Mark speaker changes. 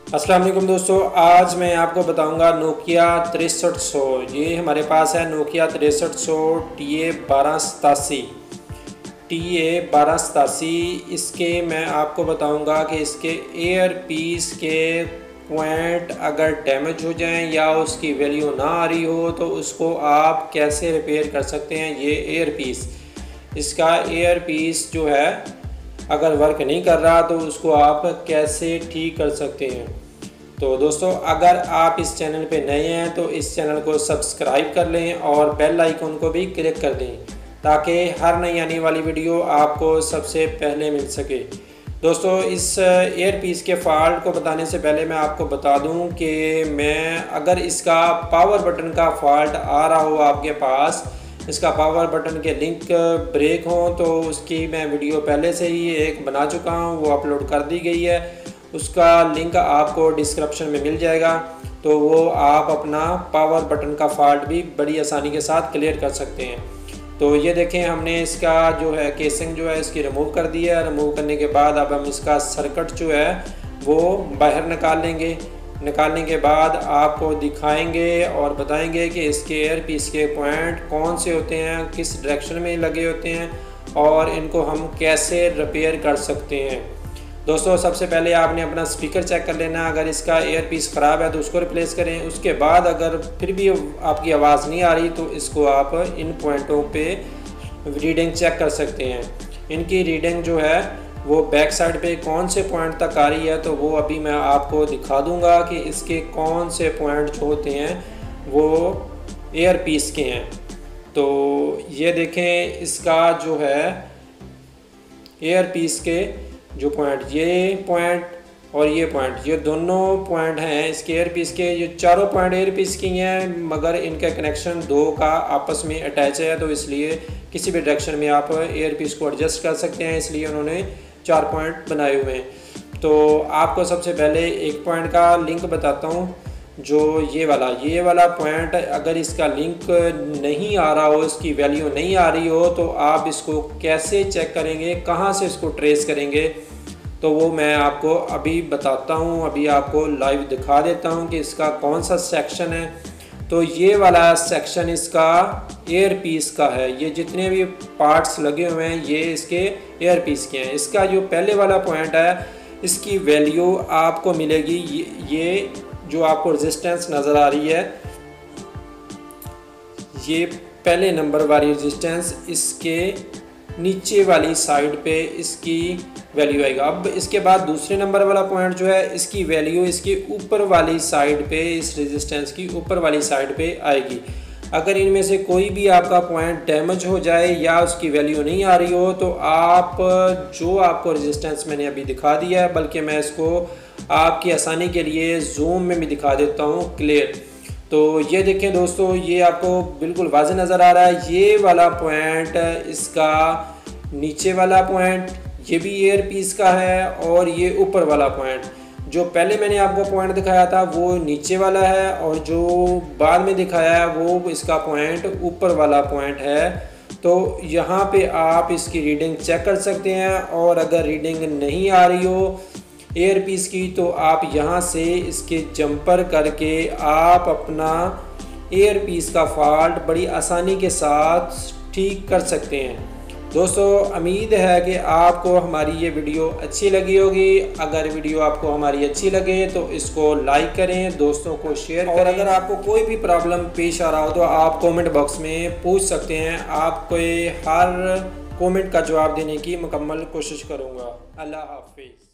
Speaker 1: अस्सलाम वालेकुम दोस्तों, आज मैं आपको बताऊंगा नोकिया 6300। ये हमारे पास है नोकिया 6300 TA1287। इसके मैं आपको बताऊंगा कि इसके एयर पीस के पॉइंट अगर डैमेज हो जाएं या उसकी वैल्यू ना आ रही हो तो उसको आप कैसे रिपेयर कर सकते हैं। ये एयर पीस, इसका एयर पीस जो है अगर वर्क नहीं कर रहा तो उसको आप कैसे ठीक कर सकते हैं। तो दोस्तों, अगर आप इस चैनल पे नए हैं तो इस चैनल को सब्सक्राइब कर लें और बेल आइकन को भी क्लिक कर दें ताकि हर नई आने वाली वीडियो आपको सबसे पहले मिल सके। दोस्तों, इस एयर पीस के फॉल्ट को बताने से पहले मैं आपको बता दूं कि अगर इसका पावर बटन का फॉल्ट आ रहा हो आपके पास, इसका पावर बटन के लिंक ब्रेक हो, तो उसकी मैं वीडियो पहले से ही एक बना चुका हूँ, वो अपलोड कर दी गई है। उसका लिंक आपको डिस्क्रिप्शन में मिल जाएगा, तो वो आप अपना पावर बटन का फॉल्ट भी बड़ी आसानी के साथ क्लियर कर सकते हैं। तो ये देखें, हमने इसका जो है केसिंग जो है इसकी रिमूव कर दी है। रिमूव करने के बाद अब हम इसका सर्किट जो है वो बाहर निकाल लेंगे। निकालने के बाद आपको दिखाएंगे और बताएंगे कि इसके एयर पीस के पॉइंट कौन से होते हैं, किस डायरेक्शन में लगे होते हैं और इनको हम कैसे रिपेयर कर सकते हैं। दोस्तों, सबसे पहले आपने अपना स्पीकर चेक कर लेना। अगर इसका एयर पीस ख़राब है तो उसको रिप्लेस करें। उसके बाद अगर फिर भी आपकी आवाज़ नहीं आ रही तो इसको आप इन पॉइंटों पे रीडिंग चेक कर सकते हैं। इनकी रीडिंग जो है वो बैक साइड पे कौन से पॉइंट तक आ रही है, तो वो अभी मैं आपको दिखा दूंगा कि इसके कौन से पॉइंट जो होते हैं वो एयर पीस के हैं। तो ये देखें, इसका जो है एयर पीस के जो पॉइंट, ये पॉइंट और ये पॉइंट, ये दोनों पॉइंट हैं इसके एयर पीस के। ये चारों पॉइंट एयर पीस की हैं, मगर इनका कनेक्शन दो का आपस में अटैच है, तो इसलिए किसी भी डायरेक्शन में आप एयर पीस को एडजस्ट कर सकते हैं। इसलिए उन्होंने 4 पॉइंट बनाए हुए हैं। तो आपको सबसे पहले एक पॉइंट का लिंक बताता हूँ, जो ये वाला पॉइंट अगर इसका लिंक नहीं आ रहा हो, इसकी वैल्यू नहीं आ रही हो, तो आप इसको कैसे चेक करेंगे, कहाँ से इसको ट्रेस करेंगे, तो वो मैं आपको अभी बताता हूँ। अभी आपको लाइव दिखा देता हूँ कि इसका कौन सा सेक्शन है। तो ये वाला सेक्शन इसका एयर पीस का है। ये जितने भी पार्ट्स लगे हुए हैं ये इसके एयर पीस के हैं। इसका जो पहले वाला पॉइंट है इसकी वैल्यू आपको मिलेगी, ये जो आपको रेजिस्टेंस नज़र आ रही है, ये पहले नंबर वाली रेजिस्टेंस, इसके नीचे वाली साइड पे इसकी वैल्यू आएगा। अब इसके बाद दूसरे नंबर वाला पॉइंट जो है इसकी वैल्यू इसके ऊपर वाली साइड पे, इस रेजिस्टेंस की ऊपर वाली साइड पे आएगी। अगर इनमें से कोई भी आपका पॉइंट डैमेज हो जाए या उसकी वैल्यू नहीं आ रही हो तो आप जो आपको रेजिस्टेंस मैंने अभी दिखा दिया है, बल्कि मैं इसको आपकी आसानी के लिए जूम में भी दिखा देता हूँ क्लियर। तो ये देखें दोस्तों, ये आपको बिल्कुल वाज़ेह नज़र आ रहा है। ये वाला पॉइंट, इसका नीचे वाला पॉइंट, ये भी एयर पीस का है, और ये ऊपर वाला पॉइंट जो पहले मैंने आपको पॉइंट दिखाया था वो नीचे वाला है, और जो बाद में दिखाया है वो इसका पॉइंट ऊपर वाला पॉइंट है। तो यहाँ पे आप इसकी रीडिंग चेक कर सकते हैं, और अगर रीडिंग नहीं आ रही हो एयर पीस की तो आप यहाँ से इसके जंपर करके आप अपना एयर पीस का फॉल्ट बड़ी आसानी के साथ ठीक कर सकते हैं। दोस्तों, उम्मीद है कि आपको हमारी ये वीडियो अच्छी लगी होगी। अगर वीडियो आपको हमारी अच्छी लगे तो इसको लाइक करें, दोस्तों को शेयर करें, और अगर आपको कोई भी प्रॉब्लम पेश आ रहा हो तो आप कमेंट बॉक्स में पूछ सकते हैं। आपको हर कमेंट का जवाब देने की मुकम्मल कोशिश करूँगा। अल्लाह हाफिज़।